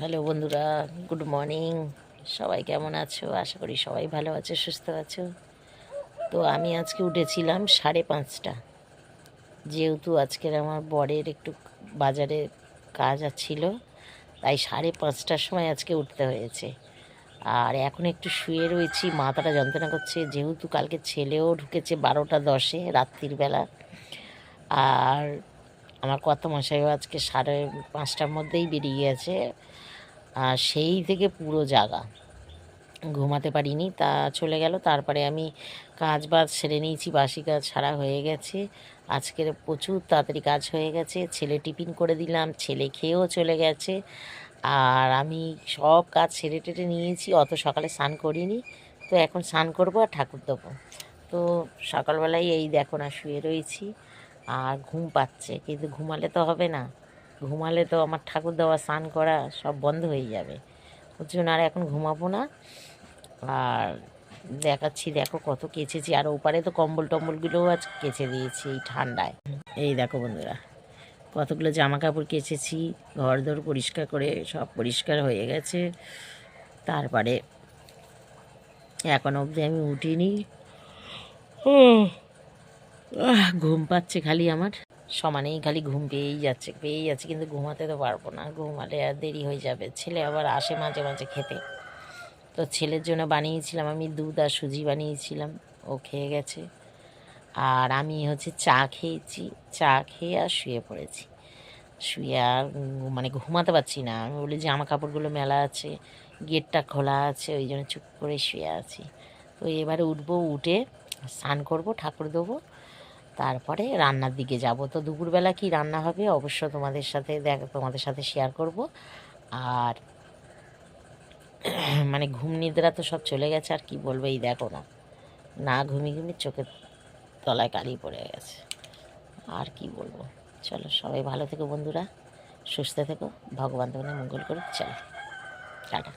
Hello বন্ধুরা, good morning. সবাই কেমন আছো? আশা করি সবাই ভালো আছো, সুস্থ আছো। তো আমি আজকে উঠেছিলাম 5:30। যেহেতু আজকের আমার বরের একটু বাজারে কাজ ছিল, তাই 5:30টার সময় আজকে উঠতে হয়েছে। আর এখন একটু শুয়ে রয়েছি, মাথাটা যন্ত্রণা করছে, যেহেতু কালকে ছেলেও ঢুকেছে 12টা 10-এ রাত্রির বেলা। আর আমার কর্তামশাইও আজকে 5:30টার মধ্যেই বেরিয়ে গেছে। আর সেই থেকে পুরো জাগা, ঘুমাতে পারিনি। তা চলে গেল। তারপরে আমি কাজ বাজ সেরে নিয়েছি, বাসি কাজ সারা হয়ে গেছে। আজকের প্রচুর তাড়াতাড়ি কাজ হয়ে গেছে। ছেলে টিফিন করে দিলাম, ছেলে খেয়েও চলে গেছে। আর আমি সব কাজ সেরে টেরে নিয়েছি, অত সকালে স্নান করিনি। তো এখন স্নান করবো আর ঠাকুর দেবো। তো সকালবেলায় এই দেখো না, শুয়ে রয়েছি আর ঘুম পাচ্ছে, কিন্তু ঘুমালে তো হবে না। ঘুমালে তো আমার ঠাকুর দেওয়া, স্নান করা সব বন্ধ হয়ে যাবে। ওর জন্য আর এখন ঘুমাবো না। আর দেখাচ্ছি, দেখো কত কেচেছি। আর ওপারে তো কম্বল টম্বলগুলোও আজ কেচে দিয়েছি এই ঠান্ডায়। এই দেখো বন্ধুরা, কতগুলো জামা কাপড় কেচেছি, ঘর দর পরিষ্কার করে সব পরিষ্কার হয়ে গেছে। তারপরে এখন অবধি আমি উঠিনি। ঘুম পাচ্ছে খালি আমার, সমানেই খালি ঘুম পেয়েই যাচ্ছে, কিন্তু ঘুমাতে তো পারবো না। ঘুমালে আর দেরি হয়ে যাবে। ছেলে আবার আসে মাঝে মাঝে খেতে। তো ছেলের জন্য বানিয়েছিলাম আমি দুধ আর সুজি বানিয়েছিলাম, ও খেয়ে গেছে। আর আমি চা খেয়েছি, চা খেয়ে আর শুয়ে পড়েছি। শুয়ে আর মানে ঘুমাতে পারছি না। আমি বলি জামা কাপড়গুলো মেলা আছে, গেটটা খোলা আছে, ওই জন্য চুপ করে শুয়ে আছি। তো এবারে উঠবো, উঠে স্নান করবো, ঠাকুর দেবো, তারপরে রান্নার দিকে যাব। তো দুপুরবেলা কি রান্না হবে অবশ্য তোমাদের সাথে শেয়ার করব। আর মানে ঘুম নিদ্রা তো সব চলে গেছে, আর কি বলবো। এই দেখো না, না ঘুমিয়ে চোখের তলায় কালি পড়ে গেছে। আর কি বলবো। চলো, সবাই ভালো থেকো বন্ধুরা, সুস্থ থেকো, ভগবান তোমাদের মঙ্গল করুক। চলো, টাটা।